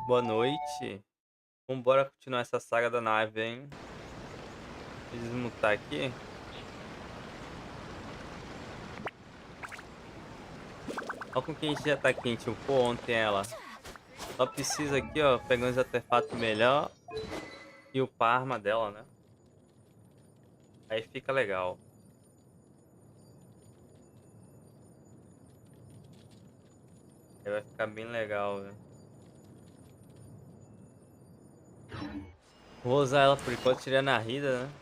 Boa noite. Vambora continuar essa saga da nave, hein? Deixa eu desmutar aqui. Olha com quem a gente já tá aqui, a gente upou ontem ela. Só precisa aqui, ó, pegar uns artefatos melhor e upar a arma dela, né? Aí fica legal. Aí vai ficar bem legal, velho. Vou usar ela por enquanto, tirando a Rida, né?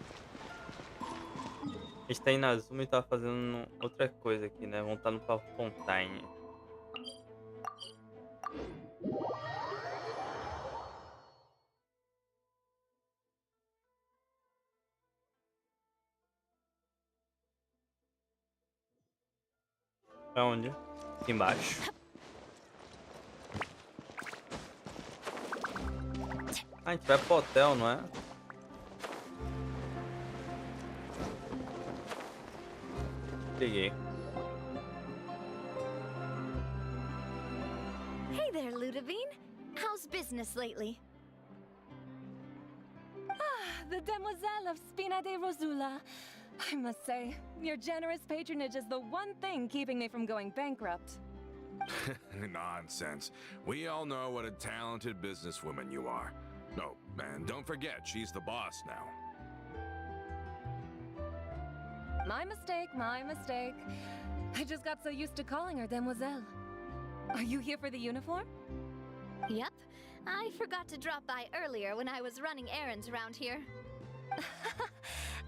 A gente tá indo na Zuma e tá fazendo outra coisa aqui, né? Vamos estar no Fontaine. Pra onde? Aqui embaixo. Ah, a gente vai pro hotel, não é? Peguei. Hey there, Ludovine. How's business lately? The demoiselle of Spina de Rosula. I must say, your generous patronage is the one thing keeping me from going bankrupt. Nonsense. We all know what a talented businesswoman you are. No, and don't forget, she's the boss now. My mistake, my mistake. I just got so used to calling her demoiselle. Are you here for the uniform? Yep. I forgot to drop by earlier when I was running errands around here.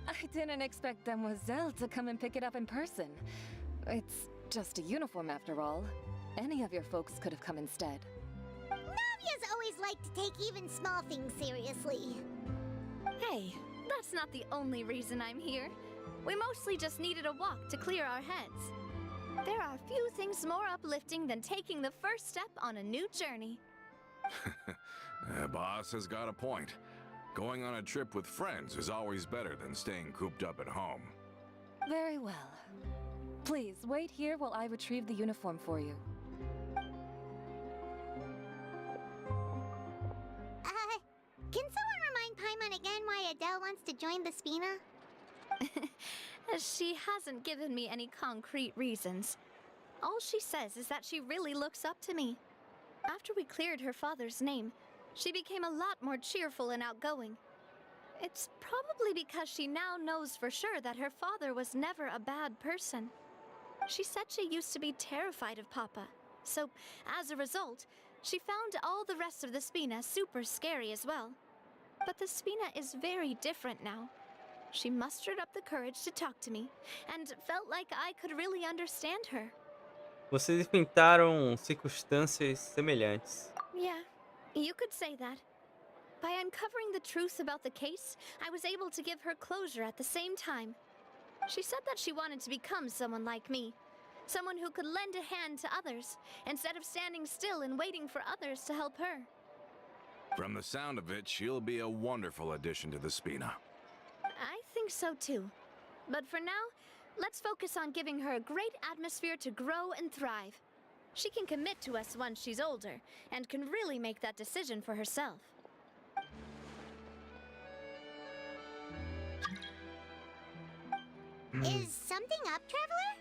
I didn't expect demoiselle to come and pick it up in person. It's just a uniform after all. Any of your folks could have come instead. Navia's always liked to take even small things seriously. Hey, that's not the only reason I'm here. We mostly just needed a walk to clear our heads. There are few things more uplifting than taking the first step on a new journey. Boss has got a point. Going on a trip with friends is always better than staying cooped up at home. Very well. Please, wait here while I retrieve the uniform for you. Can someone remind Paimon again why Adele wants to join the Spina? She hasn't given me any concrete reasons. All she says is that she really looks up to me. After we cleared her father's name, she became a lot more cheerful and outgoing. It's probably because she now knows for sure that her father was never a bad person. She said she used to be terrified of Papa, so as a result, she found all the rest of the Spina super scary as well. But the Spina is very different now. She mustered up the courage to talk to me, and felt like I could really understand her. Vocês enfrentaram circunstâncias semelhantes. Yeah, you could say that. By uncovering the truth about the case, I was able to give her closure at the same time. She said that she wanted to become someone like me. Someone who could lend a hand to others, instead of standing still and waiting for others to help her. From the sound of it, she'll be a wonderful addition to the Spina. I think so too. But for now, let's focus on giving her a great atmosphere to grow and thrive. She can commit to us once she's older, and can really make that decision for herself. Is something up, Traveler?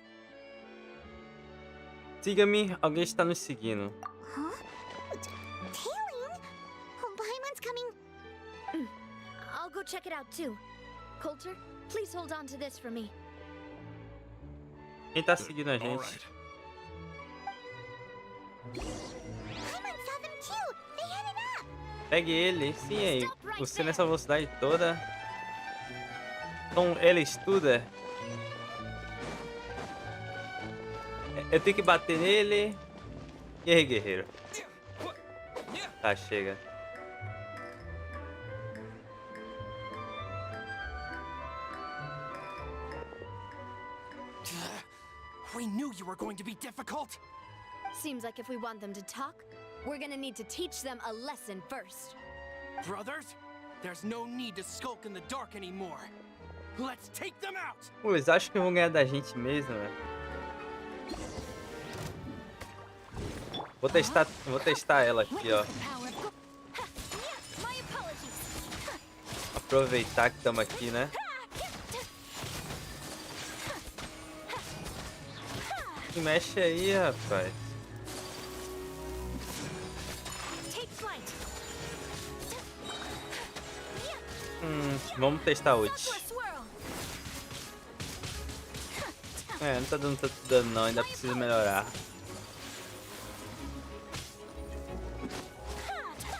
Siga-me, alguém está nos seguindo. Huh? Tailing? Oh, Paimon's coming. I'll go check it out too. Coulter, please hold on to this for me. Quem tá seguindo a All gente? right. Paimon saw them too. They headed up. Pegue ele, sim aí. Você nessa velocidade toda. Então ele estuda. Eu tenho que bater nele. E aí, guerreiro? Tá, chega. We knew you were going to be difficult. Seems like if we want them to talk, we're gonna need to teach them a lesson first. Brothers, there's no need to skulk in the dark anymore. Let's take them out! Pô, eles acham que vão ganhar da gente mesmo, velho. Vou testar ela aqui, ó. Aproveitar que estamos aqui, né? Se mexe aí, rapaz. Vamos testar o ult. Não tá dando tanto dano não, ainda precisa melhorar.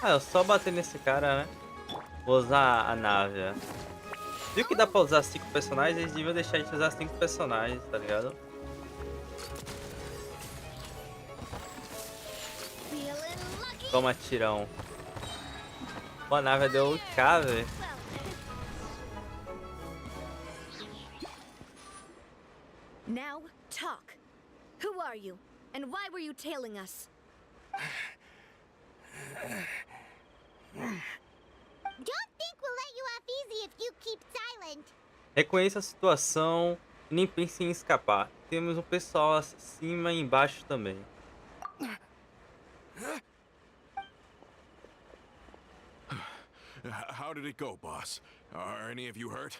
Eu só bater nesse cara, né? Vou usar a nave. Viu que dá pra usar 5 personagens? Eles deviam deixar a gente usar 5 personagens, tá ligado? Toma, tirão. Pô, a nave deu K, velho. Now, talk. Who are you? And why were you tailing us? Don't think we'll let you off easy if you keep silent. Reconheça a situação e nem pense em escapar. Temos um pessoal acima e embaixo também. How did it go, boss? Are any of you hurt?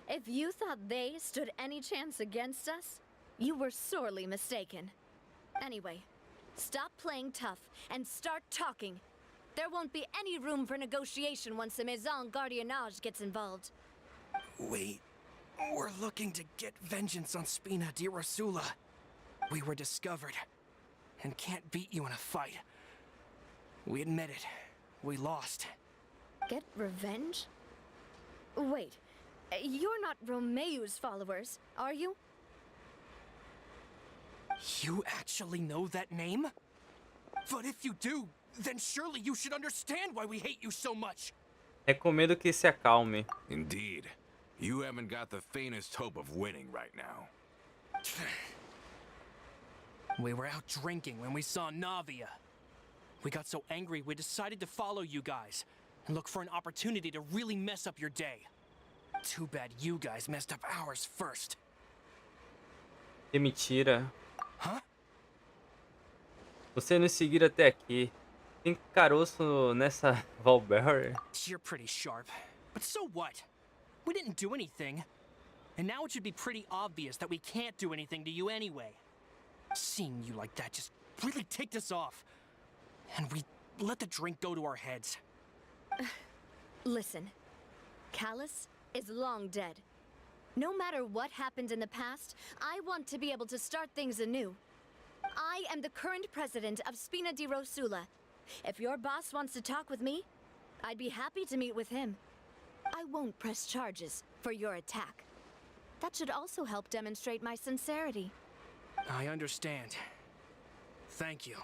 If you thought they stood any chance against us, you were sorely mistaken. Anyway, stop playing tough and start talking. There won't be any room for negotiation once the Maison Gardiennage gets involved. We're looking to get vengeance on Spina di Rosula. We were discovered and can't beat you in a fight. We admit it. We lost. Get revenge? Wait, you're not Romeu's followers, are you? You actually know that name? But if you do, then surely you should understand why we hate you so much. Recomendo que se acalme. Indeed. You haven't got the faintest hope of winning right now. We were out drinking when we saw Navia. We got so angry we decided to follow you guys and look for an opportunity to really mess up your day. Too bad you guys messed up ours first. Que mentira. Huh? Você nos seguir até aqui. Tem caroço nessa Valberry? You're pretty sharp. But so what? We didn't do anything. And now it should be pretty obvious that we can't do anything to you anyway. Seeing you like that just really ticked us off. And we let the drink go to our heads. Listen, Callus is long dead. No matter what happened in the past, I want to be able to start things anew. I am the current president of Spina di Rosula. If your boss wants to talk with me, I'd be happy to meet with him. I won't press charges for your attack. That should also help demonstrate my sincerity. I understand. Thank you.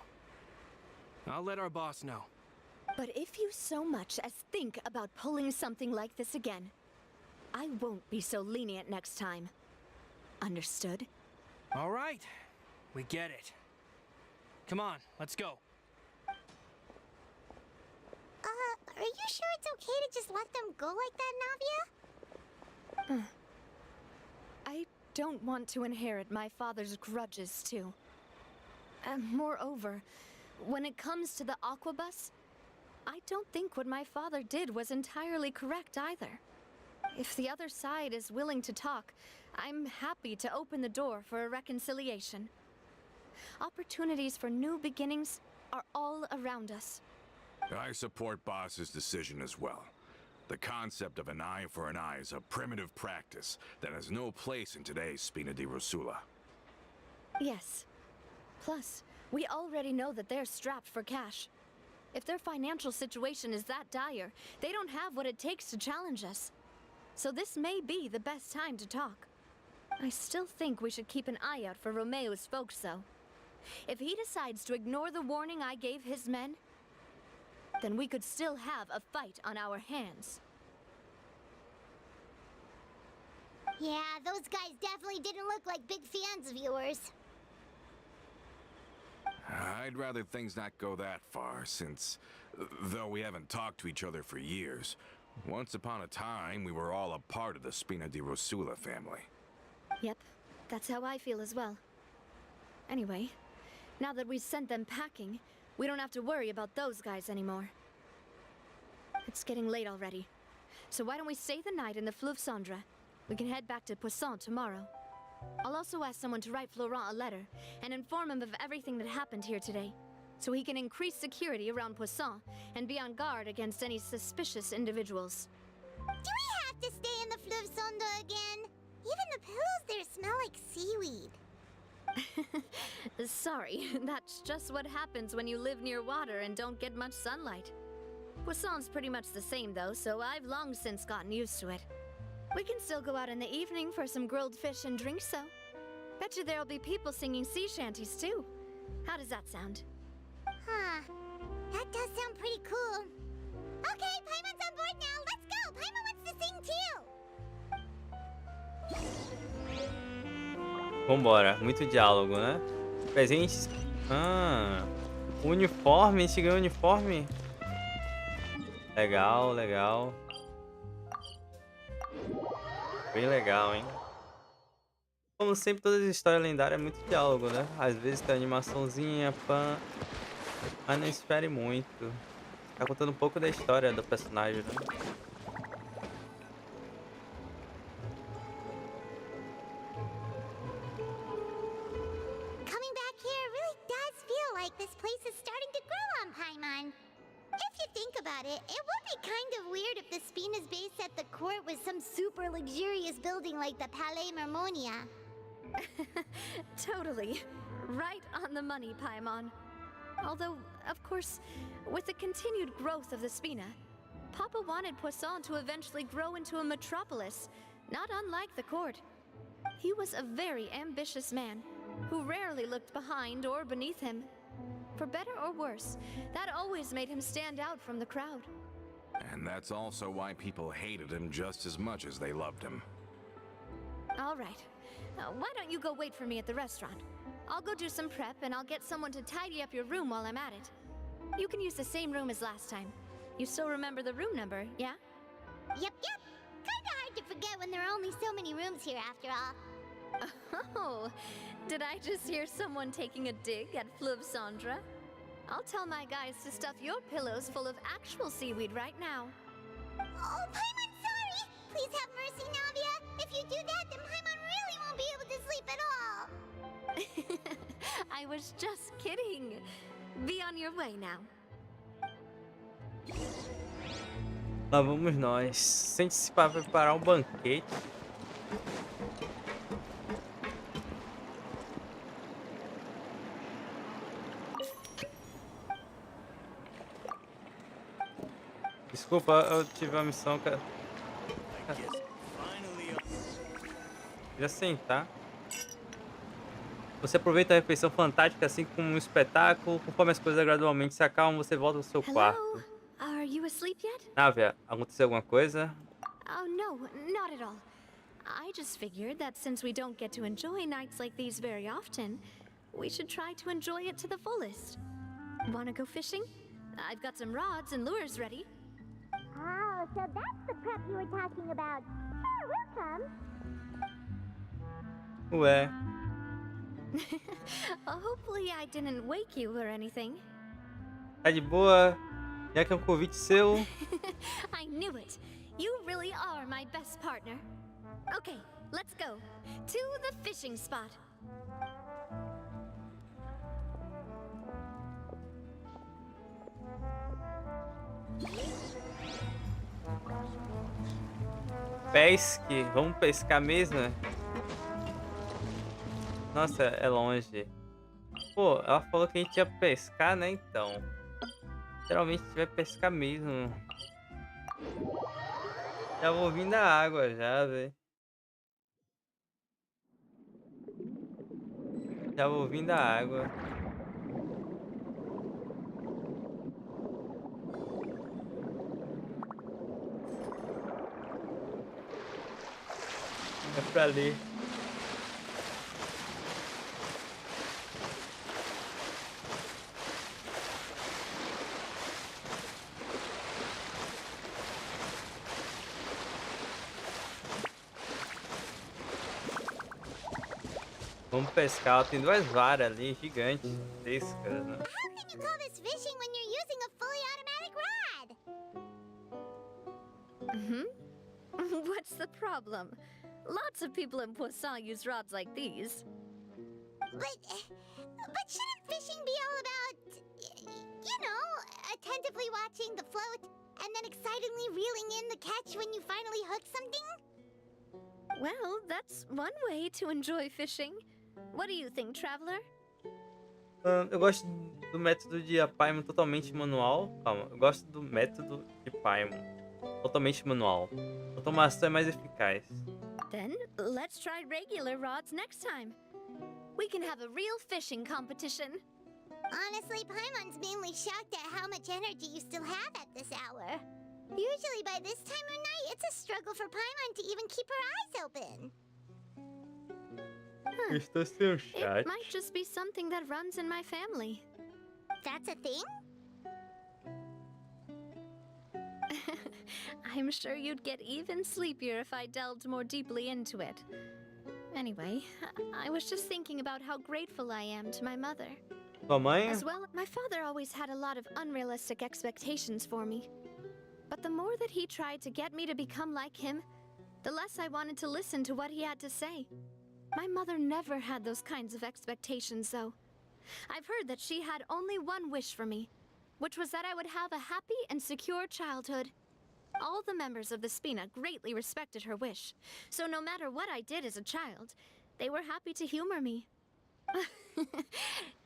I'll let our boss know. But if you so much as think about pulling something like this again, I won't be so lenient next time. Understood? All right. We get it. Come on, let's go. Are you sure it's okay to just let them go like that, Navia? I don't want to inherit my father's grudges, too. Moreover, when it comes to the Aquabus, I don't think what my father did was entirely correct either. If the other side is willing to talk, I'm happy to open the door for a reconciliation. Opportunities for new beginnings are all around us. I support Boss's decision as well. The concept of an eye for an eye is a primitive practice that has no place in today's Spina di Rosula. Yes. Plus, we already know that they're strapped for cash. If their financial situation is that dire, they don't have what it takes to challenge us. So this may be the best time to talk. I still think we should keep an eye out for Romeu's folks, though. If he decides to ignore the warning I gave his men, then we could still have a fight on our hands. Yeah, those guys definitely didn't look like big fans of yours. I'd rather things not go that far, since, though we haven't talked to each other for years, once upon a time we were all a part of the Spina di Rosula family. Yep, that's how I feel as well. Anyway, now that we've sent them packing, we don't have to worry about those guys anymore. It's getting late already. So why don't we stay the night in the Fleuve Cendre? We can head back to Poisson tomorrow. I'll also ask someone to write Florent a letter and inform him of everything that happened here today, so he can increase security around Poisson and be on guard against any suspicious individuals. Do we have to stay in the Fleuve Cendre again? Even the pillows there smell like seaweed. Sorry, that's just what happens when you live near water and don't get much sunlight. Poisson's pretty much the same though, so I've long since gotten used to it. We can still go out in the evening for some grilled fish and drinks, so. Bet you there'll be people singing sea shanties too. How does that sound? Huh. That does sound pretty cool. Okay, Paimon's on board now. Let's go. Paimon wants to sing too. Vambora. Muito diálogo, né? Presentes. Ah. Uniforme. A gente ganhou uniforme. Legal, legal. Bem legal, hein? Como sempre, todas as histórias lendárias é muito diálogo, né? Às vezes tem animaçãozinha, pã. Mas não espere muito. Tá contando um pouco da história do personagem, né? Coming back here really does feel like this place is starting to grow on Paimon. If you think about it, it would be kind of weird if the Spina's base at the court was some super luxurious building like the Palais Mermonia. Totally. Right on the money, Paimon. Although, of course, with the continued growth of the Spina, Papa wanted Poisson to eventually grow into a metropolis, not unlike the court. He was a very ambitious man, who rarely looked behind or beneath him. For better or worse, that always made him stand out from the crowd. And that's also why people hated him just as much as they loved him. All right. Why don't you go wait for me at the restaurant? I'll go do some prep and I'll get someone to tidy up your room while I'm at it. You can use the same room as last time. You still remember the room number, yeah? Yep. Kinda hard to forget when there are only so many rooms here after all. Oh, did I just hear someone taking a dig at Fleuve Cendre? I'll tell my guys to stuff your pillows full of actual seaweed right now. Oh, Paimon, sorry! Please have mercy, Navia. If you do that, then Paimon really won't be able to sleep at all. I was just kidding. Be on your way now. Lá vamos nós. Sente-se para preparar um banquete. Desculpa, eu tive uma missão que... Queria sentar. Você aproveita a refeição fantástica assim como um espetáculo. Conforme as coisas gradualmente se acalmam, você volta ao seu quarto. Hello? Are you asleep yet? Návia, aconteceu alguma coisa? Oh, no, not at all. I just figured that since we don't get to enjoy nights like these very often, we should try to enjoy it to the fullest. Wanna go fishing? I've got some rods and lures ready. Oh, so that's the prep you were talking about. Sure, we'll come. Ué. Hopefully I didn't wake you or anything. Tá de boa? Já que é um convite seu. I knew it. You really are my best partner. Okay, let's go. To the fishing spot. Pesque. Vamos pescar mesmo? Nossa, é longe. Pô, ela falou que a gente ia pescar, né? Então. Geralmente a gente vai pescar mesmo. Já vou vir da água já, velho. Já vou vir da água. É pra ali. Vamos pescar, ela tem duas varas ali, gigantescas, né? How can you call this fishing when you're using a fully automatic rod? What's the problem? Lots of people in Poisson use rods like these. But shouldn't fishing be all about, you know, attentively watching the float and then excitedly reeling in the catch when you finally hook something? Well, that's one way to enjoy fishing. What do you think, traveler? Eu gosto do método de Paimon totalmente manual. Calma, eu gosto do método de Paimon totalmente manual. Automação é mais eficaz. Then let's try regular rods next time. We can have a real fishing competition. Honestly, Paimon's mainly shocked at how much energy you still have at this hour. Usually by this time of night, it's a struggle for Paimon to even keep her eyes open. Estou sem o It chat. might just be something that runs in my family. That's a thing? I'm sure you'd get even sleepier if I delved more deeply into it. Anyway, I was just thinking about how grateful I am to my mother. Sua mãe? As well, my father always had a lot of unrealistic expectations for me. But the more that he tried to get me to become like him, the less I wanted to listen to what he had to say. My mother never had those kinds of expectations, though. I've heard that she had only one wish for me, which was that I would have a happy and secure childhood. All the members of the Spina greatly respected her wish, so no matter what I did as a child, they were happy to humor me.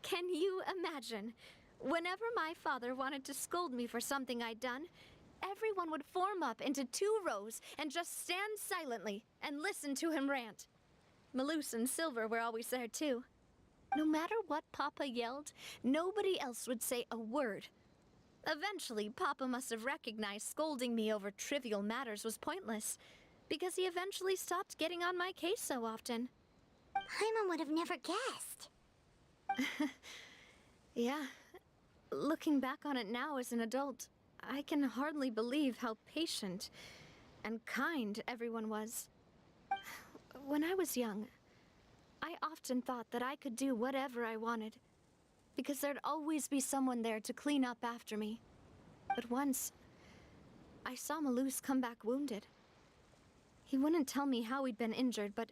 Can you imagine? Whenever my father wanted to scold me for something I'd done, everyone would form up into 2 rows and just stand silently and listen to him rant. Malouse and Silver were always there too. No matter what Papa yelled, nobody else would say a word. Eventually, Papa must have recognized scolding me over trivial matters was pointless, because he eventually stopped getting on my case so often. Paimon would have never guessed. Yeah. Looking back on it now as an adult, I can hardly believe how patient and kind everyone was. When I was young, I often thought that I could do whatever I wanted, because there'd always be someone there to clean up after me. But once, I saw Malouse come back wounded. He wouldn't tell me how he'd been injured, but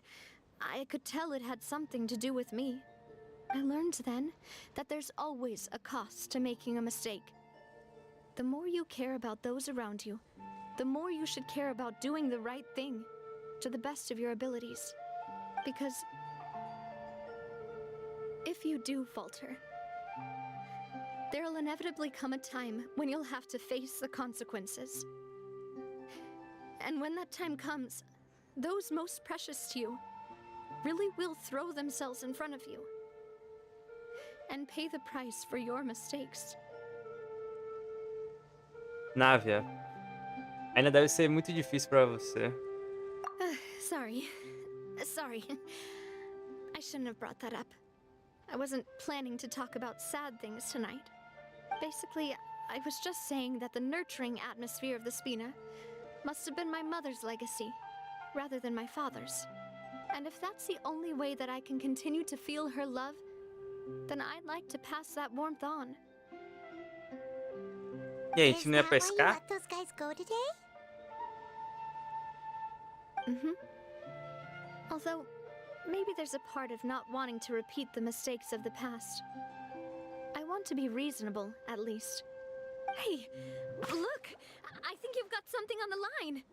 I could tell it had something to do with me. I learned then that there's always a cost to making a mistake. The more you care about those around you, the more you should care about doing the right thing, to the best of your abilities. Because if you do falter, there'll inevitably come a time when you'll have to face the consequences. And when that time comes, those most precious to you really will throw themselves in front of you and pay the price for your mistakes. Návia, ainda deve ser muito difícil pra você. Sorry. I shouldn't have brought that up. I wasn't planning to talk about sad things tonight. Basically, I was just saying that the nurturing atmosphere of the Spina must have been my mother's legacy, rather than my father's. And if that's the only way that I can continue to feel her love, then I'd like to pass that warmth on. E aí, a Is gente não ia that why you pescar? let those guys go today? Although, maybe there's a part of not wanting to repeat the mistakes of the past. I want to be reasonable, at least. Hey, look! I think you've got something on the line!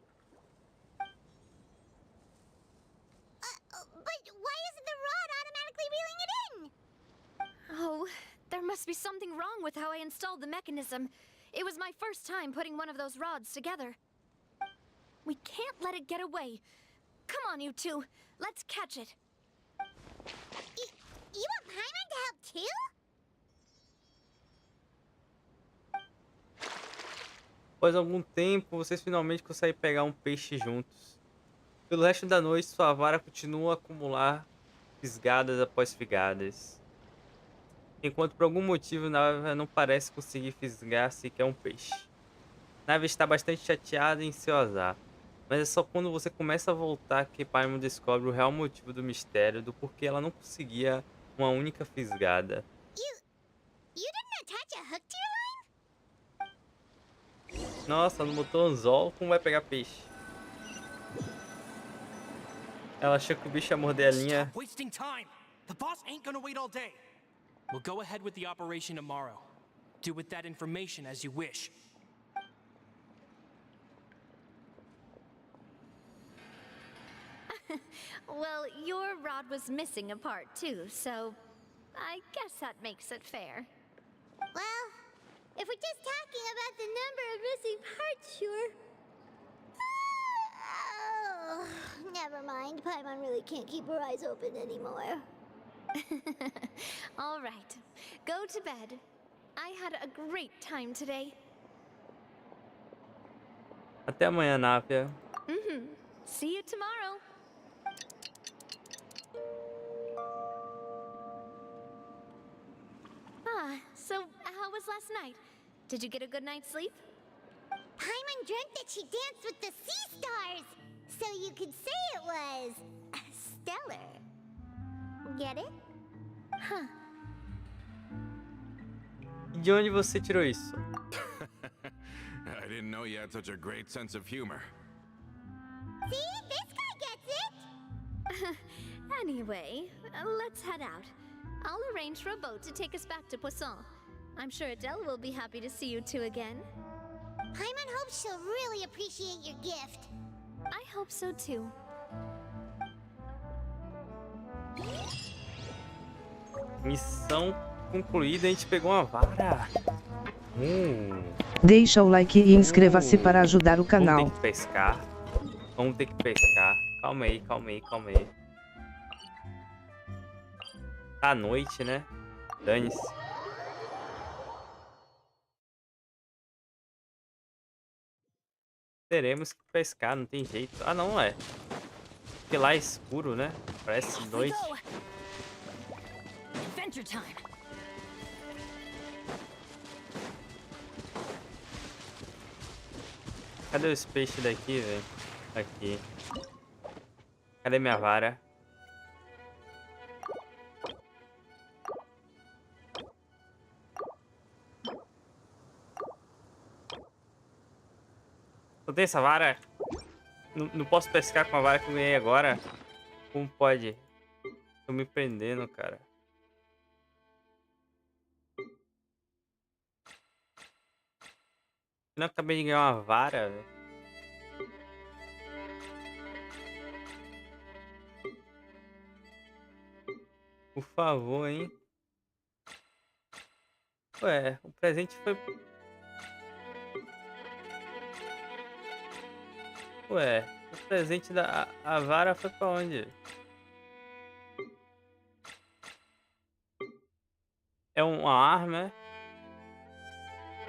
But why isn't the rod automatically reeling it in? Oh, there must be something wrong with how I installed the mechanism. It was my first time putting one of those rods together. We can't let it get away. Come on, you two. Let's catch it. You want Paimon to help too? Após algum tempo, vocês finalmente conseguem pegar um peixe juntos. Pelo resto da noite, sua vara continua a acumular fisgadas após fisgadas. Enquanto por algum motivo Nave não parece conseguir fisgar sequer um peixe. Nave está bastante chateada em seu azar. Mas é só quando você começa a voltar que Paimon descobre o real motivo do mistério do porquê ela não conseguia uma única fisgada. You didn't attach a hook to your line? Nossa, não botou anzol, como vai pegar peixe? Ela achou que o bicho ia morder a linha. Stop wasting time. The boss ain't gonna wait all day. We'll go ahead with the operation tomorrow. Do with that information as you wish. Well, your rod was missing a part too, so I guess that makes it fair. Well, if we're just talking about the number of missing parts, sure. Oh, never mind. Paimon really can't keep her eyes open anymore. All right, go to bed. I had a great time today. Até amanhã, Nápia. See you tomorrow. So how was last night? Did you get a good night's sleep? Paimon dreamt that she danced with the sea stars, so you could say it was stellar. Get it? Huh. De onde você tirou isso? I didn't know you had such a great sense of humor. See? This guy gets it! Anyway, let's head out. I'll arrange for a boat to take us back to Poisson. I'm sure Adele will be happy to see you two again. Paimon hopes she'll really appreciate your gift. I hope so too. Missão concluída, a gente pegou uma vara. Deixa o like e inscreva-se para ajudar o canal. Vamos ter que pescar. Vamos ter que pescar. Calma aí, calma aí, calma aí. Tá à noite, né? Dane-se. Teremos que pescar, não tem jeito. Ah, não é. Porque lá é escuro, né? Parece noite. Adventure time. Cadê os peixes daqui, velho? Aqui. Cadê minha vara? Eu tenho essa vara? Não posso pescar com a vara que eu ganhei agora? Como pode? Tô me prendendo, cara. Eu acabei de ganhar uma vara, velho. Por favor, hein? Ué, o presente foi... Ué, o presente da a vara foi pra onde? É uma arma,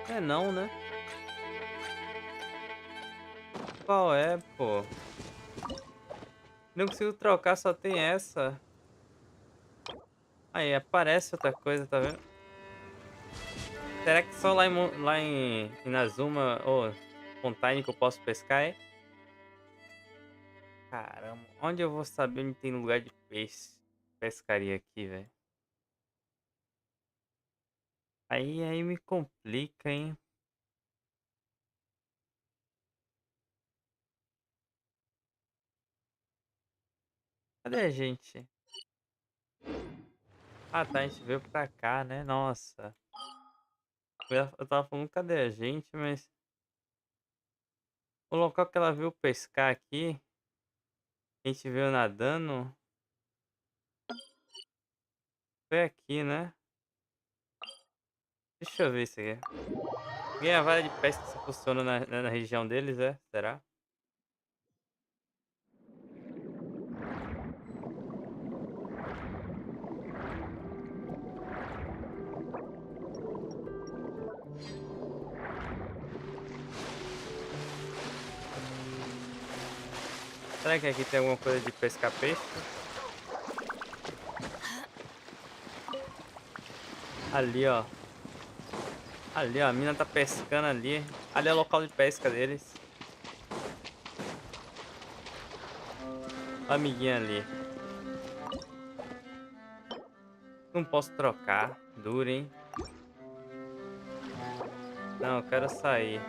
é? É não, né? Qual é, pô? Não consigo trocar, só tem essa. Aí, aparece outra coisa, tá vendo? Será que só lá em Inazuma ou Fontaine que eu posso pescar, é? Caramba, onde eu vou saber onde tem lugar de peixe? Pescaria aqui, velho. Aí me complica, hein? Cadê a gente? Ah, tá, a gente veio pra cá, né? Nossa. Eu tava falando, cadê a gente, mas... O local que ela veio pescar aqui... A gente veio nadando... Foi aqui, né? Deixa eu ver isso aqui. Ganha a vara de pesca se funciona na região deles, é? Será? Será que aqui tem alguma coisa de pescar peixe? Ali, ó. Ali, ó. A mina tá pescando ali. Ali é o local de pesca deles. A amiguinha ali. Não posso trocar. Duro, hein? Não, eu quero sair.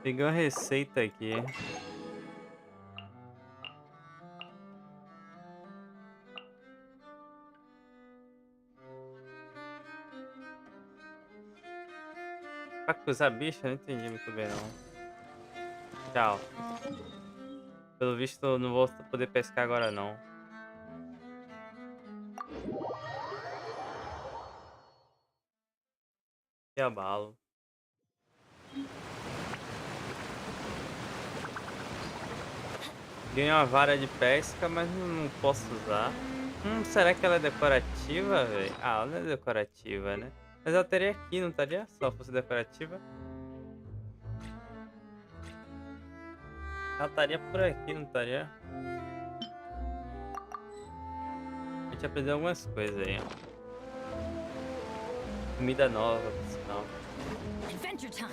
Peguei uma receita aqui. Pra cruzar bicho? Eu não entendi muito bem não. Tchau. Pelo visto eu não vou poder pescar agora não. Que abalo. Ganhei uma vara de pesca, mas não posso usar. Será que ela é decorativa, velho? Ah, ela não é decorativa, né? Mas ela teria aqui, não estaria? Se ela fosse decorativa. Ela estaria por aqui, não estaria? A gente aprendeu algumas coisas aí, ó. Comida nova, por sinal. Adventure time.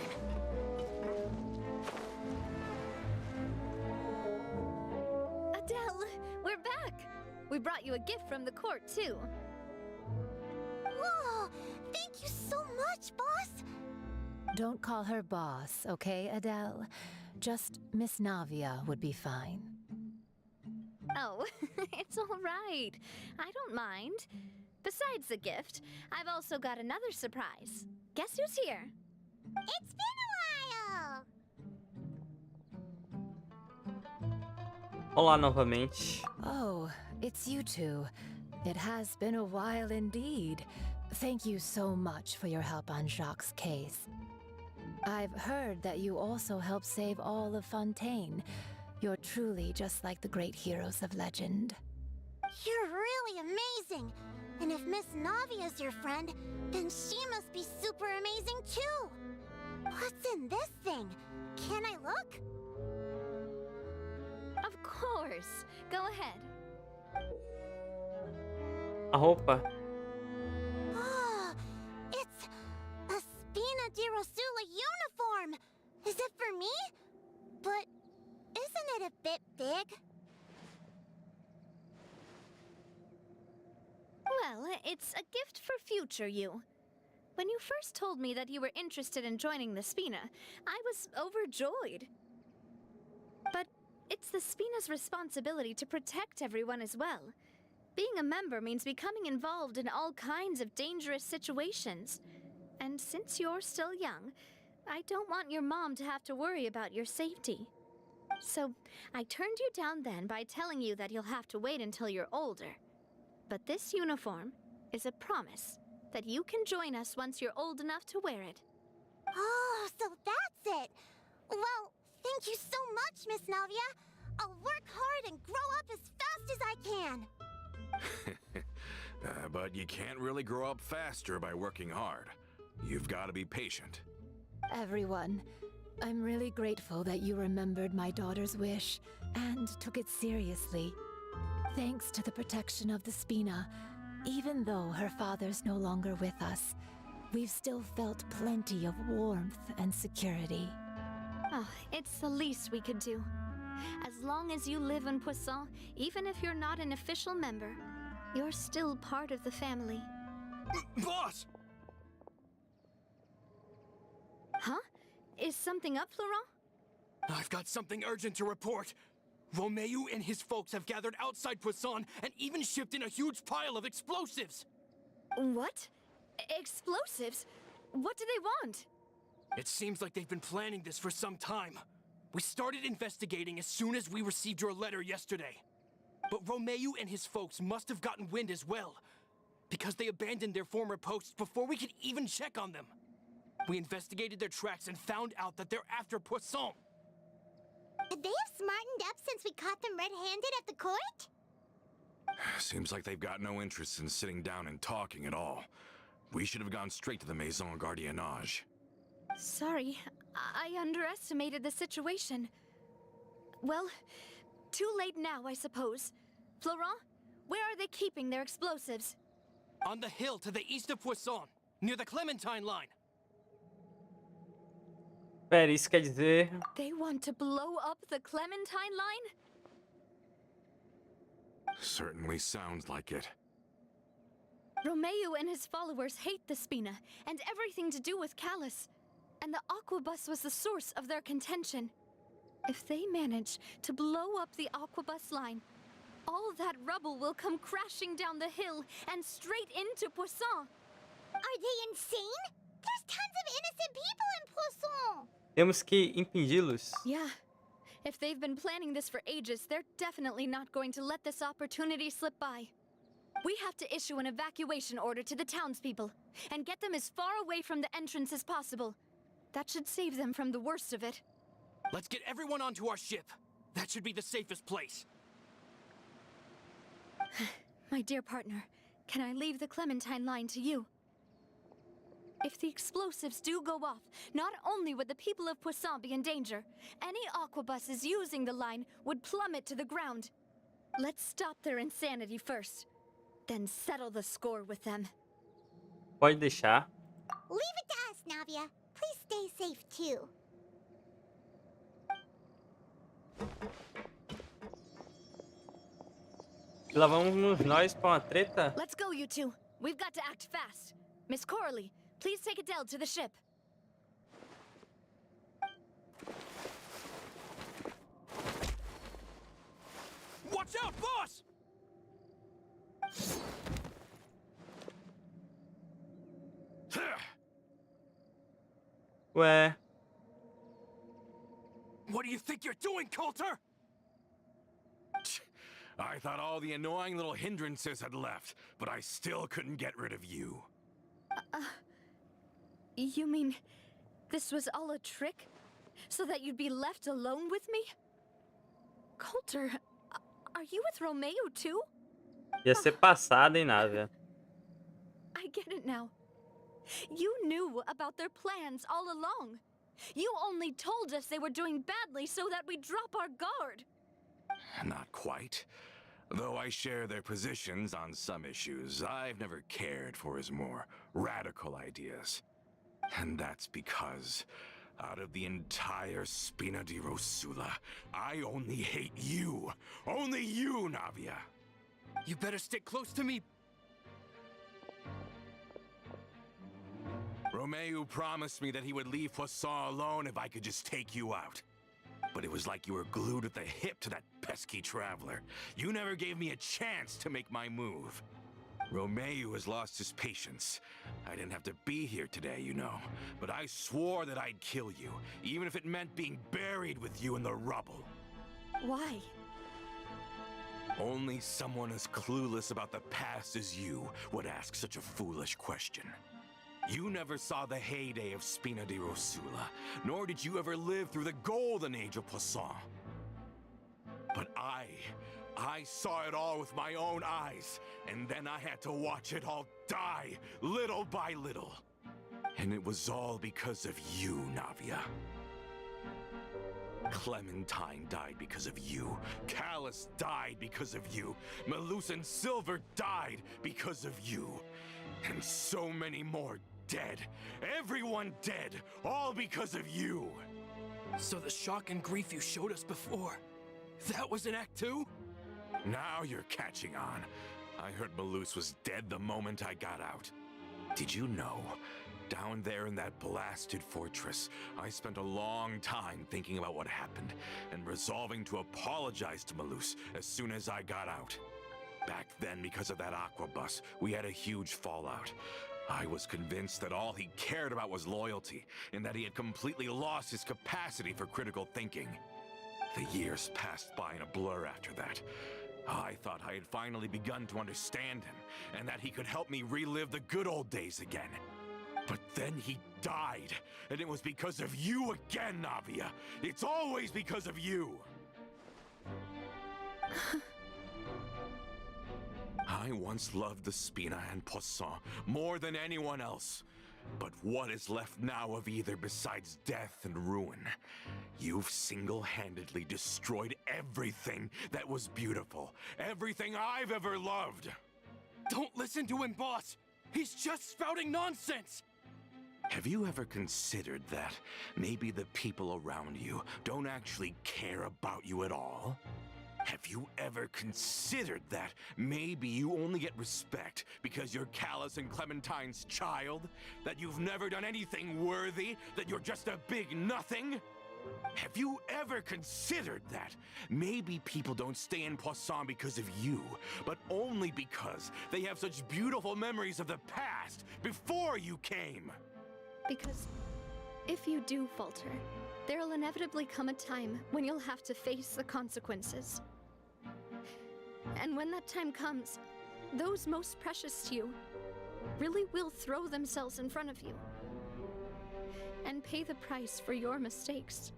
Adele, we're back! We brought you a gift from the court, too. Whoa! Thank you so much, boss! Don't call her boss, okay, Adele? Just Miss Navia would be fine. Oh, it's all right. I don't mind. Besides the gift, I've also got another surprise. Guess who's here? It's been a while! Olá novamente. Oh, it's you two. It has been a while indeed. Thank you so much for your help on Jacques' case. I've heard that you also helped save all of Fontaine. You're truly just like the great heroes of legend. You're really amazing! And if Miss Navia's your friend, then she must be super amazing too! What's in this thing? Can I look? Of course. Go ahead. A roupa. Oh, it's a Spina di Rosula uniform! Is it for me? But isn't it a bit big? Well, it's a gift for future you. When you first told me that you were interested in joining the Spina, I was overjoyed. But it's the Spina's responsibility to protect everyone as well. Being a member means becoming involved in all kinds of dangerous situations. And since you're still young, I don't want your mom to have to worry about your safety. So, I turned you down then by telling you that you'll have to wait until you're older. But this uniform is a promise that you can join us once you're old enough to wear it. Oh, so that's it! Well, thank you so much, Miss Navia! I'll work hard and grow up as fast as I can! But you can't really grow up faster by working hard. You've got to be patient. Everyone, I'm really grateful that you remembered my daughter's wish and took it seriously. Thanks to the protection of the Spina, even though her father's no longer with us, we've still felt plenty of warmth and security. Oh, it's the least we could do. As long as you live in Poisson, even if you're not an official member, you're still part of the family. Boss! Huh? Is something up, Florent? I've got something urgent to report. Romeu and his folks have gathered outside Poisson and even shipped in a huge pile of explosives. What? Explosives? What do they want? It seems like they've been planning this for some time. We started investigating as soon as we received your letter yesterday. But Romeu and his folks must have gotten wind as well, because they abandoned their former posts before we could even check on them. We investigated their tracks and found out that they're after Poisson. Could they have smartened up since we caught them red-handed at the court? Seems like they've got no interest in sitting down and talking at all. We should have gone straight to the Maison Gardiennage. Sorry, I underestimated the situation. Well, too late now, I suppose. Florent, where are they keeping their explosives? On the hill to the east of Poisson, near the Clementine line. Pera, isso quer dizer... They want to blow up the Clementine line? Certainly sounds like it. Romeu and his followers hate the Spina, and everything to do with Callus. And the aquabus was the source of their contention. If they manage to blow up the aquabus line, all that rubble will come crashing down the hill and straight into Poisson. Are they insane? There's tons of innocent people in Poisson! Temos que impedi-los. Yeah. If they've been planning this for ages, they're definitely not going to let this opportunity slip by. We have to issue an evacuation order to the townspeople and get them as far away from the entrance as possible. That should save them from the worst of it. Let's get everyone onto our ship. That should be the safest place. My dear partner, can I leave the Clementine line to you? If the explosives do go off, not only would the people of Poisson be in danger, any aquabuses using the line would plummet to the ground. Let's stop their insanity first, then settle the score with them. Pode deixar. Leave it to us, Navia. Please stay safe too. E lá vamos nós pra uma treta. Let's go, you two. We've got to act fast. Miss Coralie, please take Adele to the ship. Watch out, boss! Ué, What do you think you're doing, Coulter? I thought all the annoying little hindrances had left, but I still couldn't get rid of you. You mean this was all a trick? So that you'd be left alone with me? Coulter, are you with Romeo too? ia ser passada, hein, Navia? I get it now. You knew about their plans all along. You only told us they were doing badly so that we'd drop our guard. Not quite. Though I share their positions on some issues, I've never cared for his more radical ideas. And that's because, out of the entire Spina di Rosula, I only hate you. Only you, Navia. You better stick close to me. Romeo promised me that he would leave Poisson alone if I could just take you out. But it was like you were glued at the hip to that pesky traveler. You never gave me a chance to make my move. Romeo has lost his patience. I didn't have to be here today, you know, but I swore that I'd kill you, even if it meant being buried with you in the rubble. Why? Only someone as clueless about the past as you would ask such a foolish question. You never saw the heyday of Spina di Rosula, nor did you ever live through the golden age of Poisson. But I saw it all with my own eyes, and then I had to watch it all die, little by little. And it was all because of you, Navia. Clementine died because of you. Callus died because of you. Malus and Silver died because of you. And so many more dead. Everyone dead, all because of you. So the shock and grief you showed us before, that was in Act 2? Now you're catching on. I heard Malus was dead the moment I got out. Did you know? Down there in that blasted fortress, I spent a long time thinking about what happened and resolving to apologize to Malus as soon as I got out. Back then, because of that aquabus, we had a huge fallout. I was convinced that all he cared about was loyalty, and that he had completely lost his capacity for critical thinking. The years passed by in a blur after that. I thought I had finally begun to understand him, and that he could help me relive the good old days again. But then he died, and it was because of you again, Navia. It's always because of you. I once loved the Spina and Poisson more than anyone else. But what is left now of either besides death and ruin? You've single-handedly destroyed everything that was beautiful. Everything I've ever loved. Don't listen to him, boss! He's just spouting nonsense! Have you ever considered that maybe the people around you don't actually care about you at all? Have you ever considered that maybe you only get respect because you're Callus and Clementine's child? That you've never done anything worthy? That you're just a big nothing? Have you ever considered that maybe people don't stay in Poisson because of you, but only because they have such beautiful memories of the past before you came? Because if you do falter, there'll inevitably come a time when you'll have to face the consequences. And when that time comes, those most precious to you really will throw themselves in front of you and pay the price for your mistakes.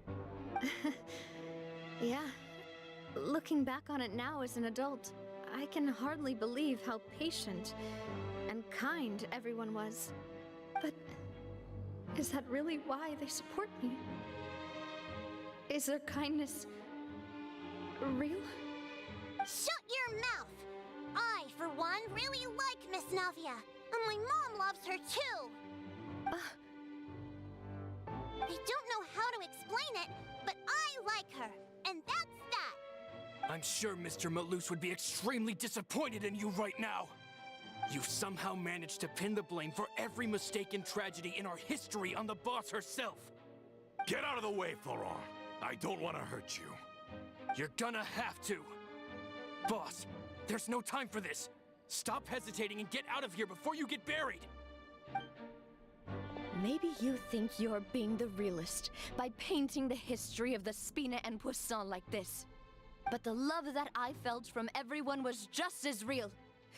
Yeah, looking back on it now as an adult, I can hardly believe how patient and kind everyone was. But is that really why they support me? Is their kindness real? Shut your mouth! I, for one, really like Miss Navia, and my mom loves her too! I don't know how to explain it, but I like her, and that's that! I'm sure Mr. Malus would be extremely disappointed in you right now. You've somehow managed to pin the blame for every mistake and tragedy in our history on the boss herself. Get out of the way, Florent. I don't want to hurt you. You're gonna have to. Boss, there's no time for this. Stop hesitating and get out of here before you get buried. Maybe you think you're being the realist by painting the history of the Spina and Poisson like this. But the love that I felt from everyone was just as real.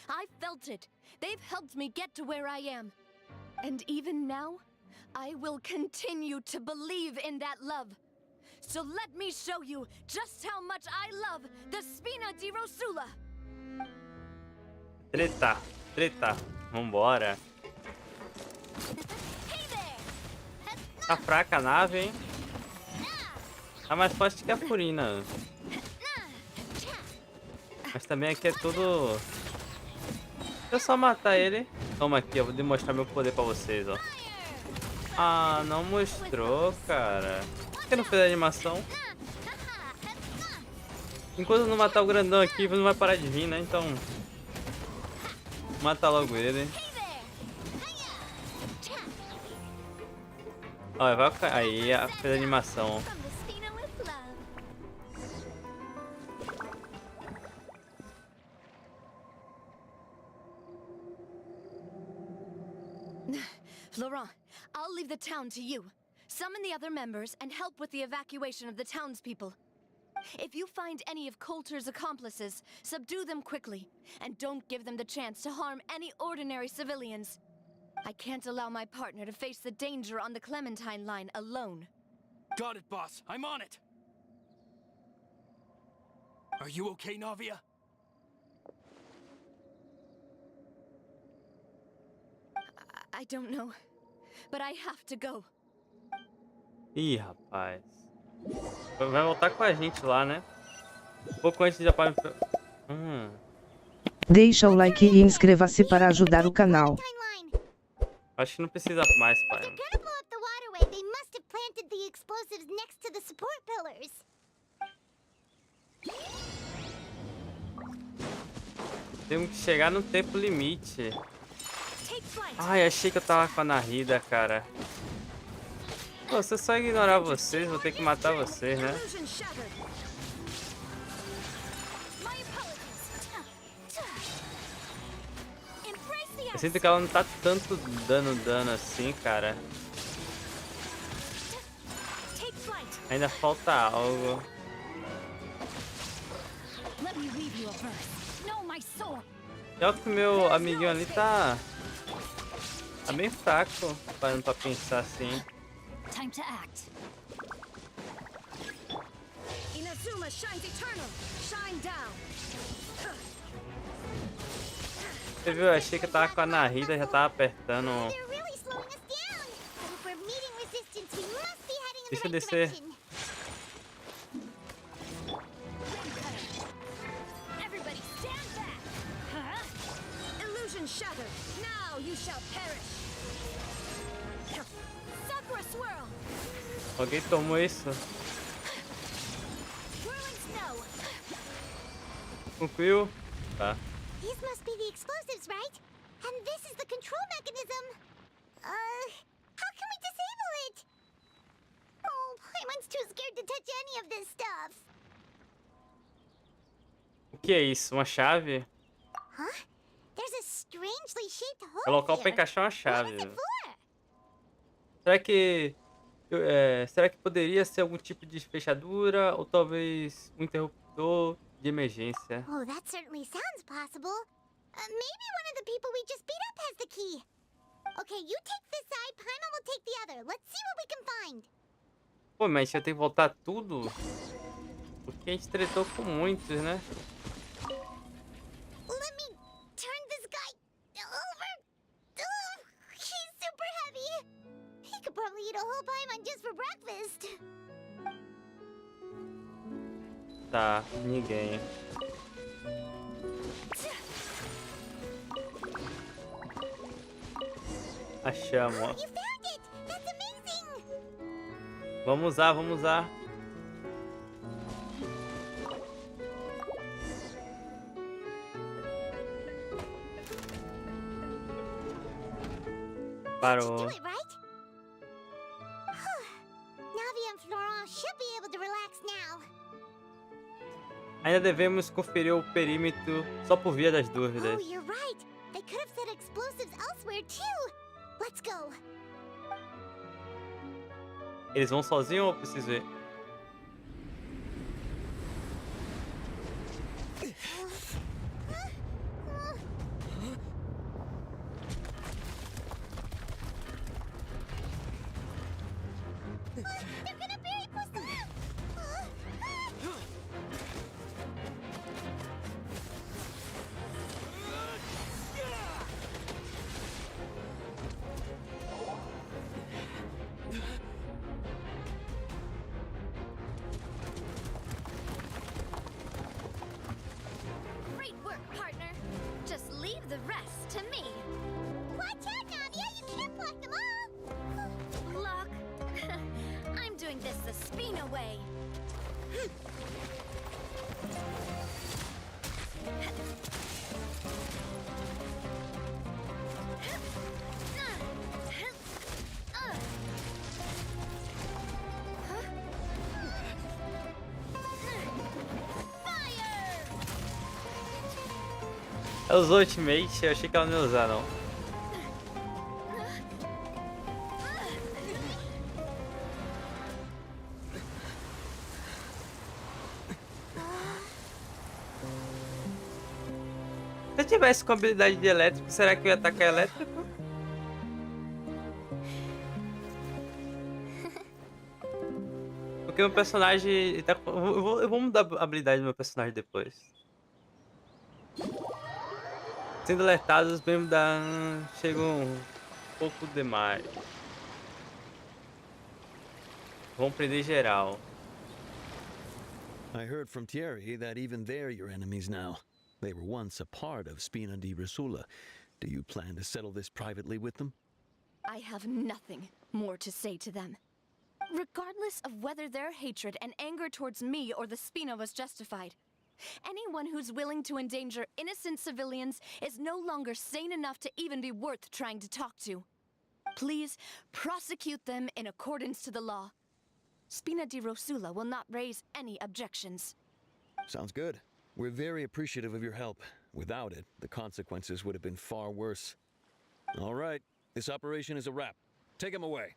I felt it. They've helped me get to where I am. And even now, I will continue to believe in that love. So let me show you just how much I love the Spina di Rosula. Treta, treta. Vambora. Tá fraca a nave, hein? Tá mais forte que a Furina. Mas também aqui é tudo... Deixa eu só matar ele. Toma aqui, eu vou demonstrar meu poder pra vocês, ó. Ah, não mostrou, cara. Por que não fez a animação? Enquanto eu não matar o grandão aqui, não vai parar de vir, né? Então... Mata logo ele. Ó, vai... Aí, fez a animação. Laurent, I'll leave the town to you. Summon the other members and help with the evacuation of the townspeople. If you find any of Coulter's accomplices, subdue them quickly, and don't give them the chance to harm any ordinary civilians. I can't allow my partner to face the danger on the Clementine line alone. Got it, boss. I'm on it. Are you okay, Navia? I don't know, but I have to go. Ih, rapaz. Vai voltar com a gente lá, né? Um pouco antes de apagar... Deixa o like e inscreva-se para ajudar o canal. Acho que não precisa mais, pai. If they're gonna blow up the waterway, they must have planted the explosives next to the support pillars. Temos que chegar no tempo limite. Ai, achei que eu tava com a Narida, cara. Pô, se eu só ignorar vocês, vou ter que matar vocês, né? Eu sinto que ela não tá tanto dano assim, cara. Ainda falta algo. E olha que o meu amiguinho ali tá bem fraco, parando pra pensar assim. Time to act. Inazuma shines eternal. Shine down. Você viu? Eu achei que eu tava com a Narida, já tava apertando. They're really slowing us down. But if we're meeting resistance, we must be heading in Deixa eu the right descer. direction. Everybody stand back. Illusion shattered. Now you shall perish. Sakura swirl. Alguém tomou isso? Whirling snow. Concluiu? Tá. These must be the explosives, right? And this is the control mechanism. How can we disable it? Oh, Paimon's too scared to touch any of this stuff. O que é isso? Uma chave? Huh? There's a strangely shaped É hole local pra here. encaixar uma What chave. is it for? Será que... será que poderia ser algum tipo de fechadura? Ou talvez um interruptor de emergência? Oh, that certainly sounds possible. Maybe one of the people we just beat up has the key. Okay, you take this side, Paimon will take the other. Let's see what we can find. Pô, mas já tem que voltar tudo? Porque a gente tretou com muitos, né? Let me turn this guy over. Oh, he's super heavy. He could probably eat a whole Paimon just for breakfast. Tá, ninguém. Achamos, ó. You found it! That's amazing! Vamos usar, vamos usar. Parou. Do it, right? Navi and Florent should be able to relax now. Ainda devemos conferir o perímetro só por via das Oh, dúvidas. you're right. They could have set explosives elsewhere too. Let's go. Eles vão sozinhos ou eu preciso ir? They're gonna bury Coalla! Great work, partner. Just leave the rest to me. Watch out, Navia! You can't block them all! Block. I'm doing this the Spina way. É os Ultimate, eu achei que ela não ia usar, não. Se eu tivesse com habilidade de elétrico, será que eu ia atacar elétrico? Porque meu personagem tá... eu vou mudar a habilidade do meu personagem depois. Sendo alertados, os membros da... chegam um pouco demais. Vão prender geral. I heard from Thierry that even they're your enemies now. They were once a part of Spina di Rasula. Do you plan to settle this privately with them? I have nothing more to say to them. Regardless of whether their hatred and anger towards me or the Spina was justified, anyone who's willing to endanger innocent civilians is no longer sane enough to even be worth trying to talk to. Please prosecute them in accordance to the law. Spina di Rasula will not raise any objections. Sounds good. We're very appreciative of your help. Without it, the consequences would have been far worse. All right, this operation is a wrap. Take him away.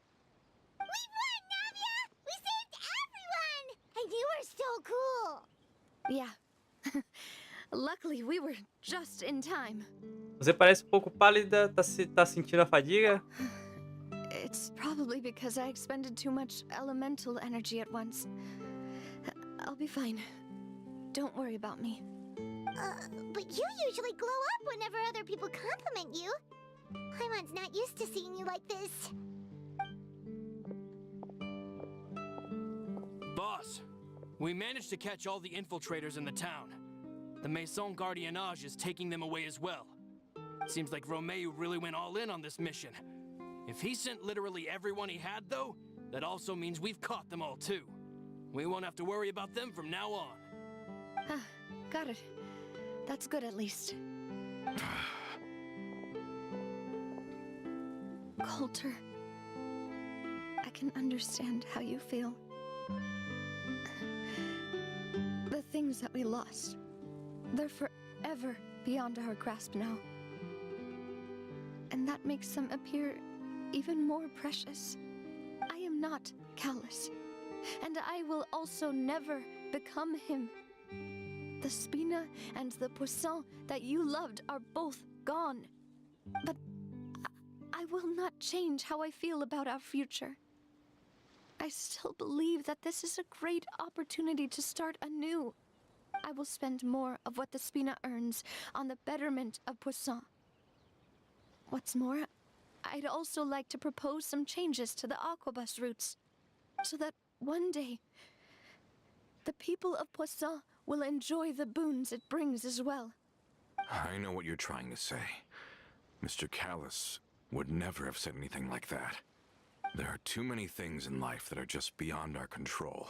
We won, Navia! We saved everyone! And you were so cool! Yeah. Luckily, we were just in time. Você parece um pouco pálida, tá sentindo a fadiga? It's probably because I expended too much elemental energy at once. I'll be fine. Don't worry about me. But you usually glow up whenever other people compliment you. Paimon's not used to seeing you like this. Boss, we managed to catch all the infiltrators in the town. The Maison Gardiennage is taking them away as well. Seems like Romeu really went all in on this mission. If he sent literally everyone he had, though, that also means we've caught them all too. We won't have to worry about them from now on. Got it. That's good at least. Coulter, I can understand how you feel. The things that we lost, they're forever beyond our grasp now. And that makes them appear even more precious. I am not callous, and I will also never become him. The Spina and the Poisson that you loved are both gone. But I will not change how I feel about our future. I still believe that this is a great opportunity to start anew. I will spend more of what the Spina earns on the betterment of Poisson. What's more, I'd also like to propose some changes to the Aquabus routes, so that one day, the people of Poisson will enjoy the boons it brings as well. I know what you're trying to say. Mr. Callus would never have said anything like that. There are too many things in life that are just beyond our control.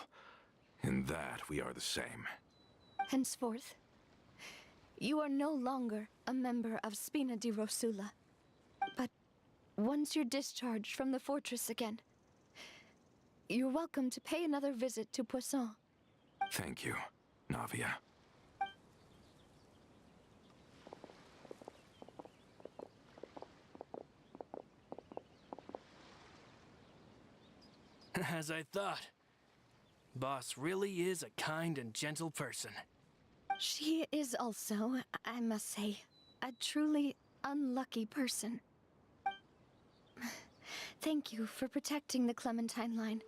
In that, we are the same. Henceforth, you are no longer a member of Spina di Rosula. But once you're discharged from the fortress again, you're welcome to pay another visit to Poisson. Thank you, Navia. As I thought. Boss really is a kind and gentle person. She is also, I must say, a truly unlucky person. Thank you for protecting the Clementine line.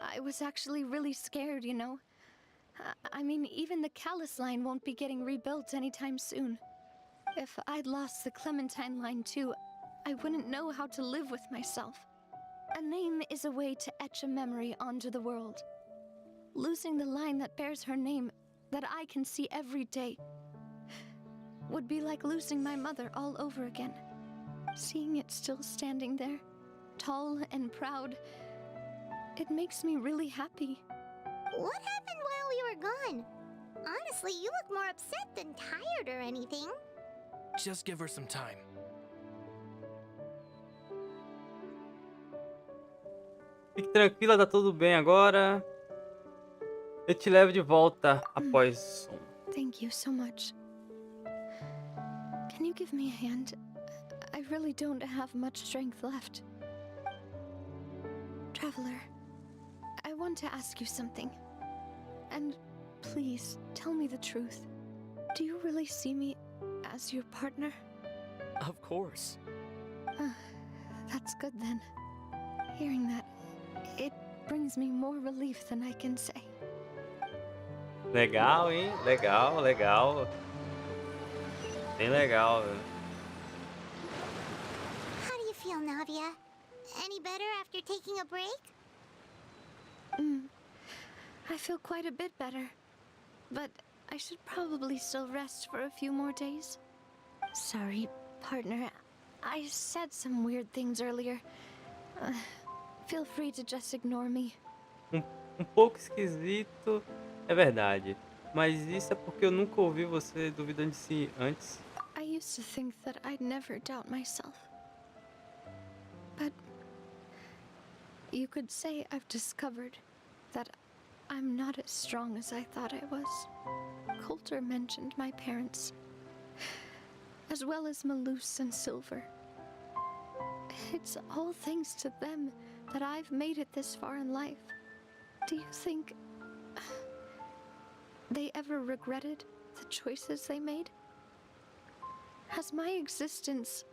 I was actually really scared, you know. I mean, even the Callus line won't be getting rebuilt anytime soon. If I'd lost the Clementine line too, I wouldn't know how to live with myself. A name is a way to etch a memory onto the world. Losing the line that bears her name, that I can see every day, would be like losing my mother all over again. Seeing it still standing there, tall and proud, it makes me really happy. What happened while we were gone? Honestly, you look more upset than tired or anything. Just give her some time. Fique tranquila, tá tudo bem agora. Eu te levo de volta após som. Thank you so much. Can you give me a hand? I really don't have much strength left. Traveler, I want to ask you something. And please, tell me the truth. Do you really see me as your partner? Of course. That's good then. Hearing that, it brings me more relief than I can say. Legal, hein? Legal, legal. Bem legal, né? How do you feel, Navia? Any better after taking a break? I feel quite a bit better. But I should probably still rest for a few more days. Sorry, partner. I said some weird things earlier. Feel free to just ignore me. Um pouco esquisito, é verdade. Mas isso é porque eu nunca ouvi você duvidando de si antes. I used to think that I'd never doubt myself. But you could say I've discovered that I'm not as strong as I thought I was. Coulter mentioned my parents, as well as Malus and Silver. It's all thanks to them that I've made it this far in life. Do you think they ever regretted the choices they made? Has my existence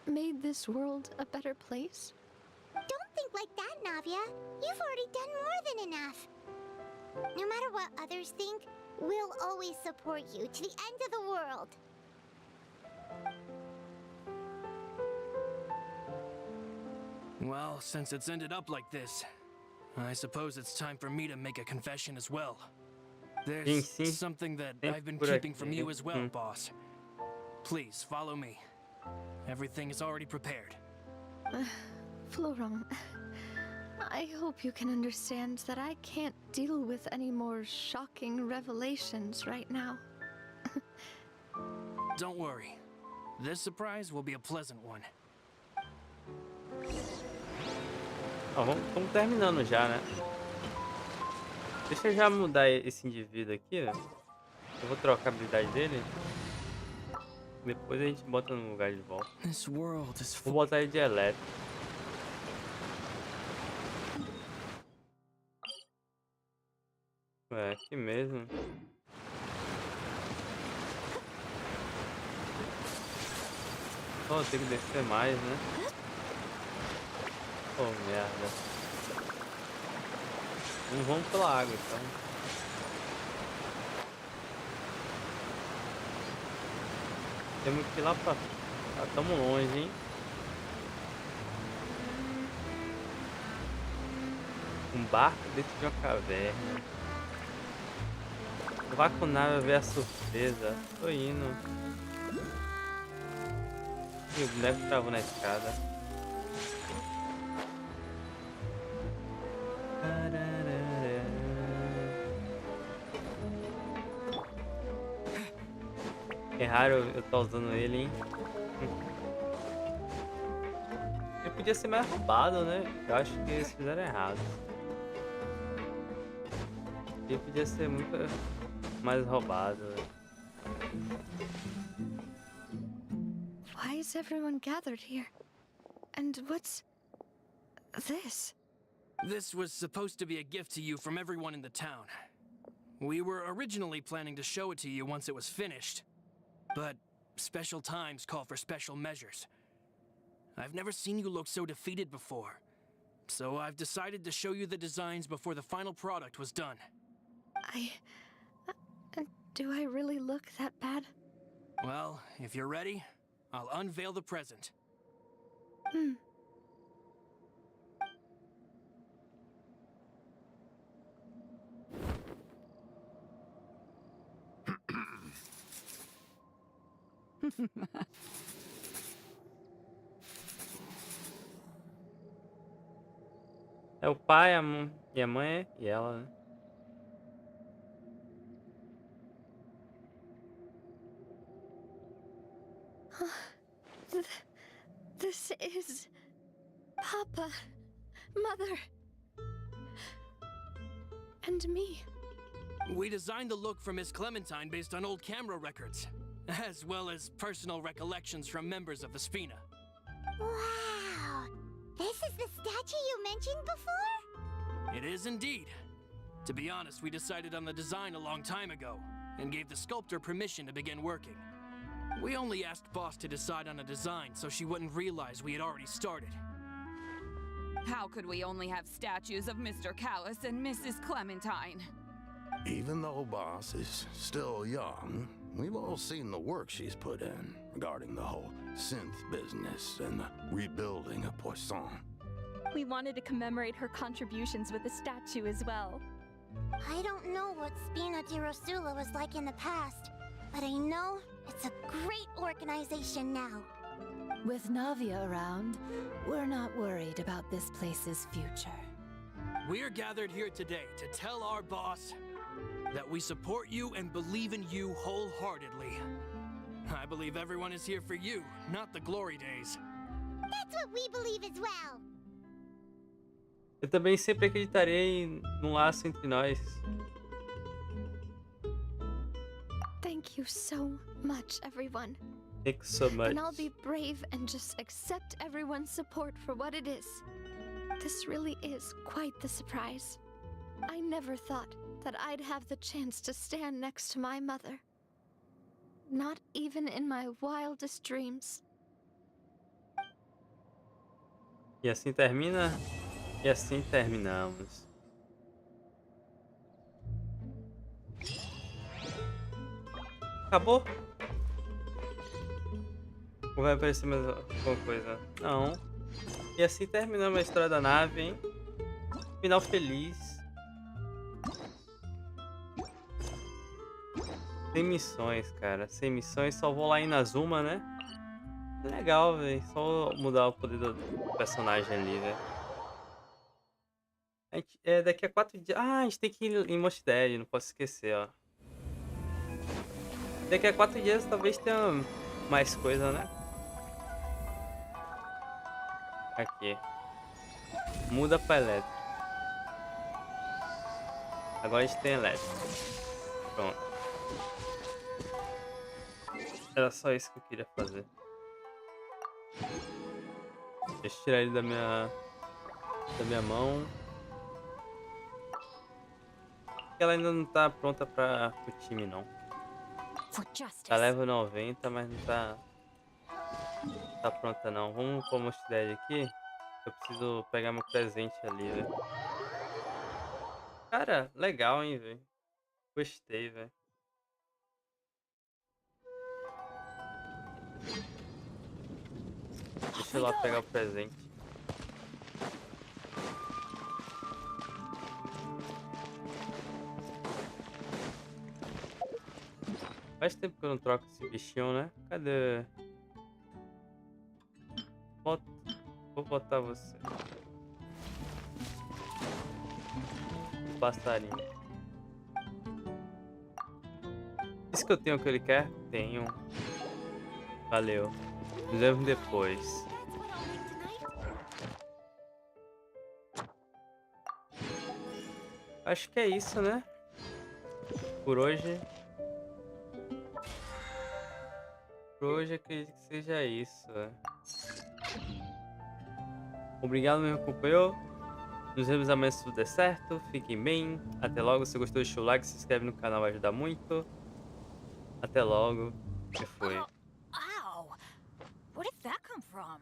made this world a better place? Don't think like that, Navia. You've already done more than enough. No matter what others think, we'll always support you to the end of the world. Well, since it's ended up like this, I suppose it's time for me to make a confession as well. There's Sim. something that Sempre I've been por keeping aqui. from you as well, boss. Please, follow me. Everything is already prepared. Florent, I hope you can understand that I can't deal with any more shocking revelations right now. Don't worry. This surprise will be a pleasant one. Ó, vamos terminando já, né? Deixa eu já mudar esse indivíduo aqui, ó. Eu vou trocar a habilidade dele. Depois a gente bota no lugar de volta. This world is Vou botar ele de elétrico. É, aqui mesmo. Oh, tem que descer mais, né? Oh, merda. Não vamos pela água, então. Temos que ir lá pra... Ah, tamo longe, hein? Um barco dentro de uma caverna. Vá com nave ver a surpresa. Tô indo. E o boneco travou na escada. É raro eu tô usando ele, hein? Ele podia ser mais roubado, né? Eu acho que eles fizeram errado. Ele podia ser muito mais roubado. Why is everyone gathered here? And what's this? This was supposed to be a gift to you from everyone in the town. We were originally planning to show it to you once it was finished. But special times call for special measures. I've never seen you look so defeated before. So I've decided to show you the designs before the final product was done. Do I really look that bad? Well, if you're ready, I'll unveil the present. É o pai, e a mãe e ela, né? This is... Papa, Mother, and me. We designed the look for Miss Clementine based on old camera records, as well as personal recollections from members of the Spina. Wow! This is the statue you mentioned before? It is indeed. To be honest, we decided on the design a long time ago, and gave the sculptor permission to begin working. We only asked Boss to decide on a design so she wouldn't realize we had already started. How could we only have statues of Mr. Callus and Mrs. Clementine? Even though Boss is still young, we've all seen the work she's put in regarding the whole synth business and the rebuilding of Poisson. We wanted to commemorate her contributions with a statue as well. I don't know what Spina di Rosula was like in the past, but I know it's a great organization now. With Navia around, we're not worried about this place's future. We're gathered here today to tell our boss that we support you and believe in you wholeheartedly. I believe everyone is here for you, not the glory days. That's what we believe as well. Eu também sempre acreditarei num laço entre nós. Thank you so much, everyone. Thank you so much. And I'll be brave and just accept everyone's support for what it is. This really is quite the surprise. I never thought that I'd have the chance to stand next to my mother. Not even in my wildest dreams. E assim termina. E assim terminamos. Acabou? Ou vai aparecer mais alguma coisa? Não. E assim terminamos a história da nave, hein? Final feliz. Sem missões, cara. Sem missões, só vou lá em Inazuma, né? Legal, velho. Só mudar o poder do personagem ali, velho. Daqui a 4 dias... Ah, a gente tem que ir em Mostede, não posso esquecer, ó. Daqui a 4 dias talvez tenha mais coisa, né? Aqui. Muda pra elétrico. Agora a gente tem elétrico. Pronto. Era só isso que eu queria fazer. Deixa eu tirar ele da minha mão. Ela ainda não tá pronta para o time, não. Tá level 90, mas não tá pronta não. Vamos pôr uma cidade aqui. Eu preciso pegar meu presente ali, velho. Cara, legal, hein, velho. Gostei, velho. Deixa eu lá pegar o presente. Faz tempo que eu não troco esse bichinho, né? Cadê? Vou botar você. Passarinho. Isso que eu tenho o que ele quer? Tenho. Valeu. Nos vemos depois. Acho que é isso, né? Por hoje. Por hoje acredito que seja isso. Obrigado, meu acompanhou. Nos vemos amanhã se tudo der certo. Fiquem bem. Até logo. Se gostou, deixa o like, se inscreve no canal, vai ajudar muito. Até logo. E foi. Ow! Where did that come from?